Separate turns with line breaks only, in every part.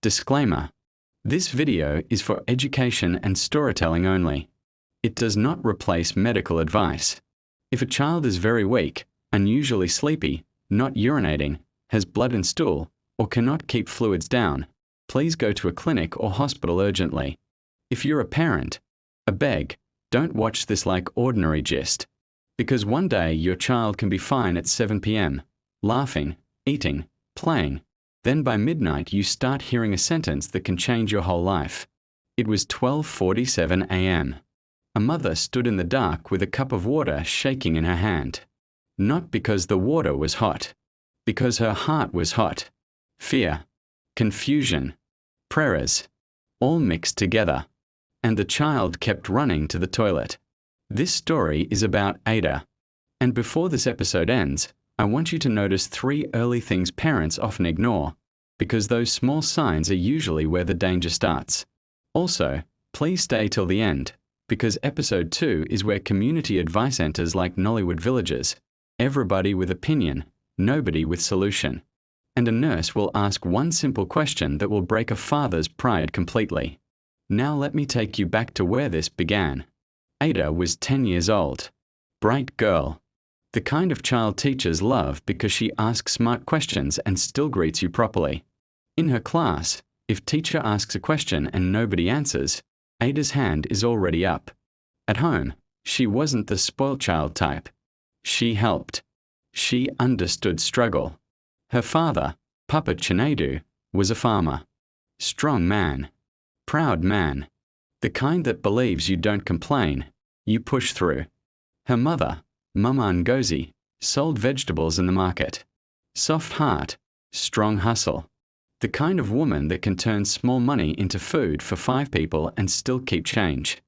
Disclaimer: this video is for education and storytelling only. It does not replace medical advice. If a child is very weak, unusually sleepy, not urinating, has blood and stool, or cannot keep fluids down, please go to a clinic or hospital urgently. If you're a parent, I beg, don't watch this like ordinary gist. Because one day your child can be fine at 7 p.m., laughing, eating, playing. Then by midnight you start hearing a sentence that can change your whole life. It was 12:47 a.m. A mother stood in the dark with a cup of water shaking in her hand. Not because the water was hot, because her heart was hot. Fear, confusion, prayers, all mixed together. And the child kept running to the toilet. This story is about Ada. And before this episode ends, I want you to notice 3 early things parents often ignore, because those small signs are usually where the danger starts. Also, please stay till the end, because episode 2 is where community advice enters like Nollywood villages. Everybody with opinion, nobody with solution. And a nurse will ask one simple question that will break a father's pride completely. Now let me take you back to where this began. Ada was 10 years old. Bright girl. The kind of child teachers love because she asks smart questions and still greets you properly. In her class, if teacher asks a question and nobody answers, Ada's hand is already up. At home, she wasn't the spoilt child type. She helped. She understood struggle. Her father, Papa Chinedu, was a farmer. Strong man. Proud man. The kind that believes you don't complain, you push through. Her mother, Mama Ngozi, sold vegetables in the market. Soft heart, strong hustle. The kind of woman that can turn small money into food for 5 people and still keep change.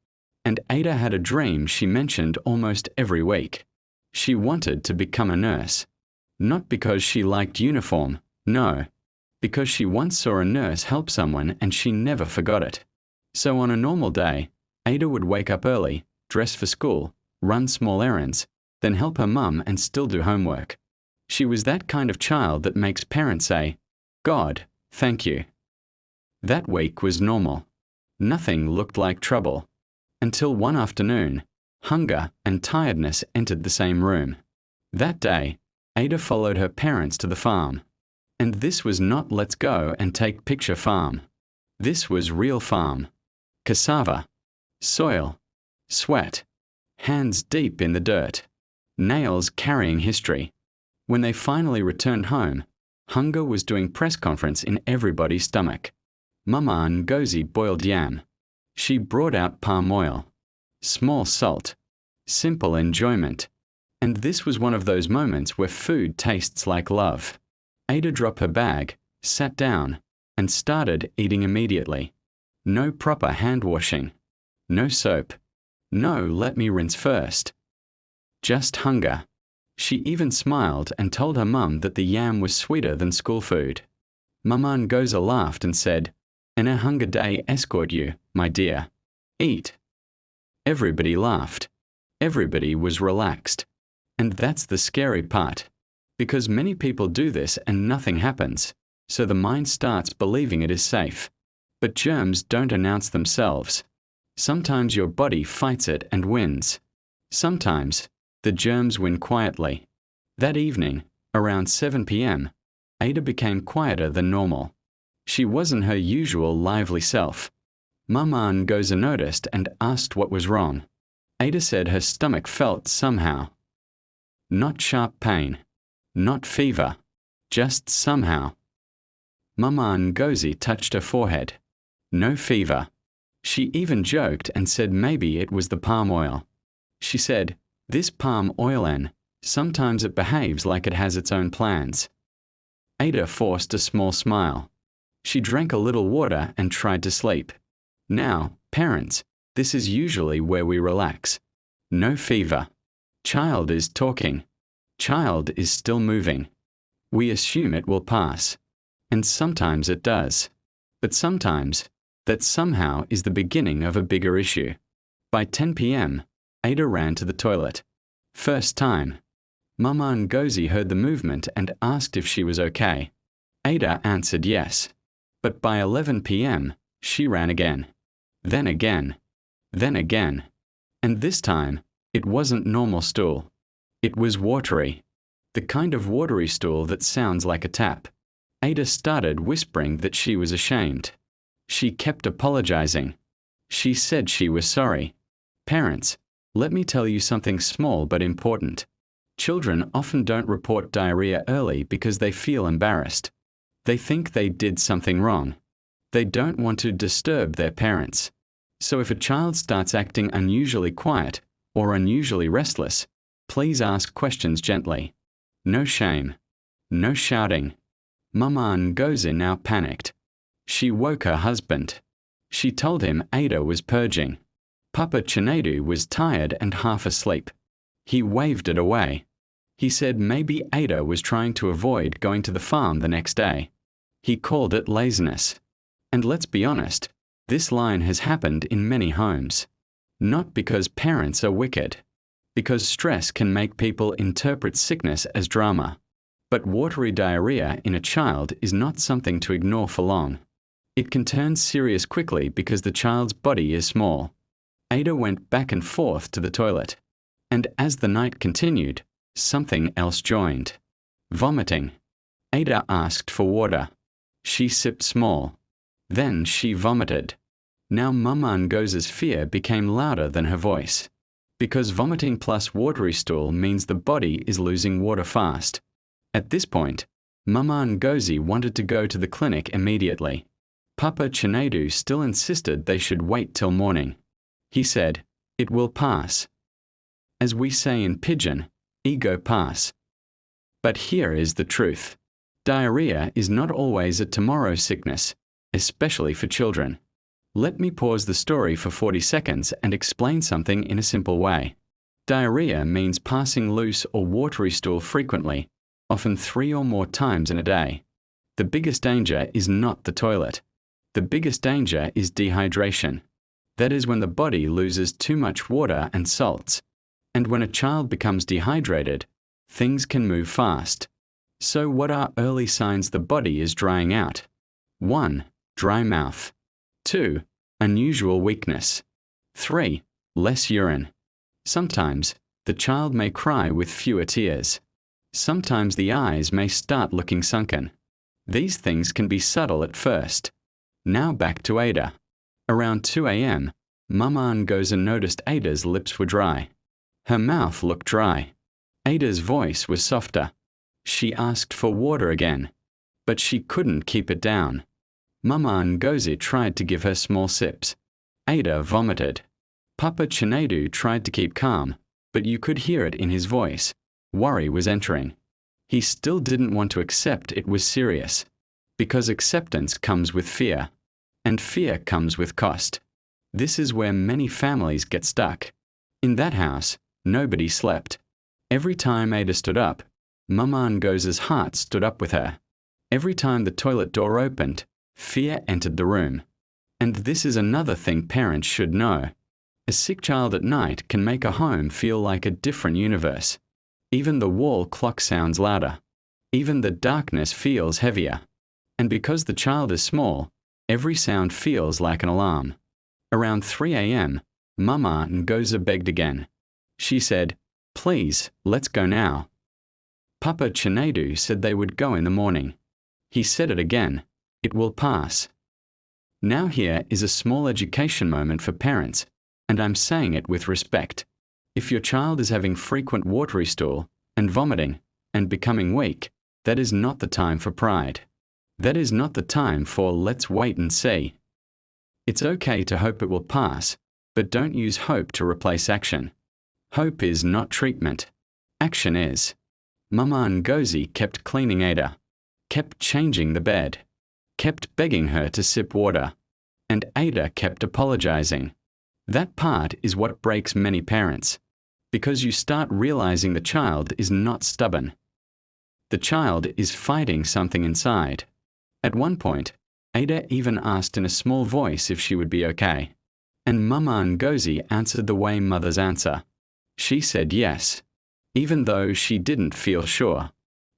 And Ada had a dream she mentioned almost every week. She wanted to become a nurse. Not because she liked uniform, no. Because she once saw a nurse help someone and she never forgot it. So on a normal day, Ada would wake up early, dress for school, run small errands, then help her mum and still do homework. She was that kind of child that makes parents say, "God, thank you." That week was normal. Nothing looked like trouble. Until one afternoon, hunger and tiredness entered the same room. That day, Ada followed her parents to the farm. And this was not let's go and take picture farm. This was real farm. Cassava, soil, sweat, hands deep in the dirt, nails carrying history. When they finally returned home, hunger was doing press conference in everybody's stomach. Mama Ngozi boiled yam. She brought out palm oil. Small salt. Simple enjoyment. And this was one of those moments where food tastes like love. Ada dropped her bag, sat down, and started eating immediately. No proper hand washing. No soap. No let me rinse first. Just hunger. She even smiled and told her mum that the yam was sweeter than school food. Mama Ngozi laughed and said, "And a hunger day escort you, my dear. Eat." Everybody laughed. Everybody was relaxed. And that's the scary part. Because many people do this and nothing happens, so the mind starts believing it is safe. But germs don't announce themselves. Sometimes your body fights it and wins. Sometimes, the germs win quietly. That evening, around 7 p.m., Ada became quieter than normal. She wasn't her usual lively self. Mama Ngozi noticed and asked what was wrong. Ada said her stomach felt somehow. Not sharp pain. Not fever. Just somehow. Mama Ngozi touched her forehead. No fever. She even joked and said maybe it was the palm oil. She said, "This palm oil sometimes it behaves like it has its own plans." Ada forced a small smile. She drank a little water and tried to sleep. Now, parents, this is usually where we relax. No fever. Child is talking. Child is still moving. We assume it will pass. And sometimes it does. But sometimes, that somehow is the beginning of a bigger issue. By 10 p.m., Ada ran to the toilet. First time. Mama Ngozi heard the movement and asked if she was okay. Ada answered yes. But by 11 p.m., she ran again. Then again. Then again. And this time, it wasn't normal stool. It was watery. The kind of watery stool that sounds like a tap. Ada started whispering that she was ashamed. She kept apologizing. She said she was sorry. Parents, let me tell you something small but important. Children often don't report diarrhea early because they feel embarrassed. They think they did something wrong. They don't want to disturb their parents. So if a child starts acting unusually quiet or unusually restless, please ask questions gently. No shame. No shouting. Mama Ngozi now panicked. She woke her husband. She told him Ada was purging. Papa Chinedu was tired and half asleep. He waved it away. He said maybe Ada was trying to avoid going to the farm the next day. He called it laziness. And let's be honest, this line has happened in many homes. Not because parents are wicked. Because stress can make people interpret sickness as drama. But watery diarrhea in a child is not something to ignore for long. It can turn serious quickly because the child's body is small. Ada went back and forth to the toilet. And as the night continued, something else joined. Vomiting. Ada asked for water. She sipped small. Then she vomited. Now Mama Ngozi's fear became louder than her voice. Because vomiting plus watery stool means the body is losing water fast. At this point, Mama Ngozi wanted to go to the clinic immediately. Papa Chinedu still insisted they should wait till morning. He said, "It will pass." As we say in Pidgin, ego pass. But here is the truth. Diarrhea is not always a tomorrow sickness, especially for children. Let me pause the story for 40 seconds and explain something in a simple way. Diarrhea means passing loose or watery stool frequently, often 3 or more times in a day. The biggest danger is not the toilet. The biggest danger is dehydration. That is when the body loses too much water and salts. And when a child becomes dehydrated, things can move fast. So what are early signs the body is drying out? 1. Dry mouth. 2. Unusual weakness. 3. Less urine. Sometimes, the child may cry with fewer tears. Sometimes the eyes may start looking sunken. These things can be subtle at first. Now back to Ada. Around 2 a.m., Mama Ngozi noticed Ada's lips were dry. Her mouth looked dry. Ada's voice was softer. She asked for water again, but she couldn't keep it down. Mama Ngozi tried to give her small sips. Ada vomited. Papa Chinedu tried to keep calm, but you could hear it in his voice. Worry was entering. He still didn't want to accept it was serious. Because acceptance comes with fear. And fear comes with cost. This is where many families get stuck. In that house, nobody slept. Every time Ada stood up, Mama Ngozi's heart stood up with her. Every time the toilet door opened, fear entered the room. And this is another thing parents should know. A sick child at night can make a home feel like a different universe. Even the wall clock sounds louder. Even the darkness feels heavier. And because the child is small, every sound feels like an alarm. Around 3 a.m., Mama Ngozi begged again. She said, "Please, let's go now." Papa Chinedu said they would go in the morning. He said it again. It will pass. Now here is a small education moment for parents, and I'm saying it with respect. If your child is having frequent watery stool and vomiting and becoming weak, that is not the time for pride. That is not the time for let's wait and see. It's okay to hope it will pass, but don't use hope to replace action. Hope is not treatment. Action is. Mama Ngozi kept cleaning Ada, kept changing the bed, kept begging her to sip water, and Ada kept apologizing. That part is what breaks many parents, because you start realizing the child is not stubborn. The child is fighting something inside. At one point, Ada even asked in a small voice if she would be okay. And Mama Ngozi answered the way mothers answer. She said yes, even though she didn't feel sure,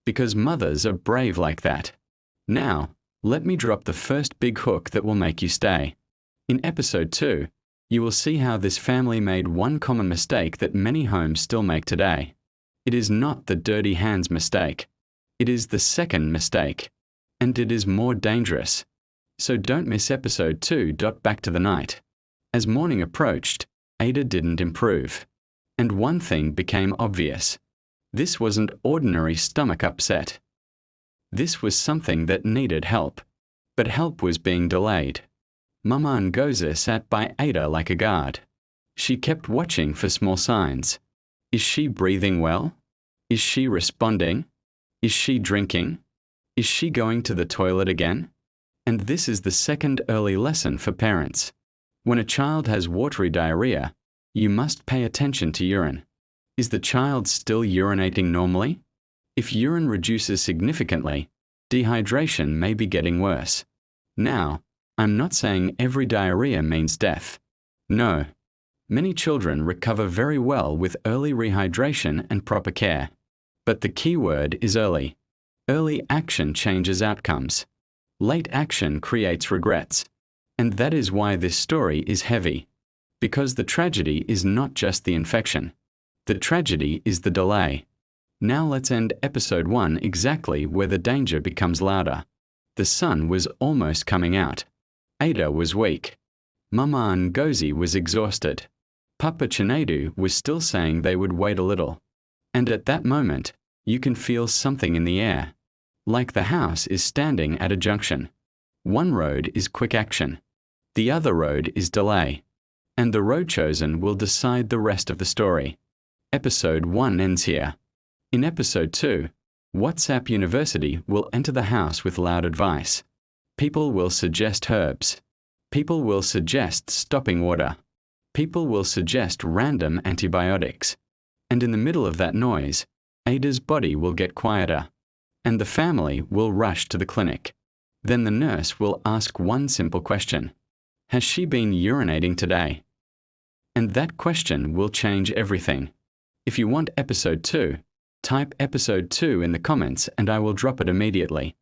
because mothers are brave like that. Now, Let me drop the first big hook that will make you stay. In episode 2, you will see how this family made one common mistake that many homes still make today. It is not the dirty hands mistake. It is the second mistake. And it is more dangerous. So don't miss episode 2. Back to the night. As morning approached, Ada didn't improve. And one thing became obvious. This wasn't ordinary stomach upset. This was something that needed help. But help was being delayed. Mama Ngozi sat by Ada like a guard. She kept watching for small signs. Is she breathing well? Is she responding? Is she drinking? Is she going to the toilet again? And this is the second early lesson for parents. When a child has watery diarrhea, you must pay attention to urine. Is the child still urinating normally? If urine reduces significantly, dehydration may be getting worse. Now, I'm not saying every diarrhea means death. No. Many children recover very well with early rehydration and proper care. But the key word is early. Early action changes outcomes. Late action creates regrets. And that is why this story is heavy. Because the tragedy is not just the infection. The tragedy is the delay. Now let's end episode 1 exactly where the danger becomes louder. The sun was almost coming out. Ada was weak. Mama Ngozi was exhausted. Papa Chinedu was still saying they would wait a little. And at that moment, you can feel something in the air. Like the house is standing at a junction. One road is quick action. The other road is delay. And the road chosen will decide the rest of the story. Episode 1 ends here. In episode 2, WhatsApp University will enter the house with loud advice. People will suggest herbs. People will suggest stopping water. People will suggest random antibiotics. And in the middle of that noise, Ada's body will get quieter. And the family will rush to the clinic. Then the nurse will ask one simple question. Has she been urinating today? And that question will change everything. If you want episode 2, type episode 2 in the comments and I will drop it immediately.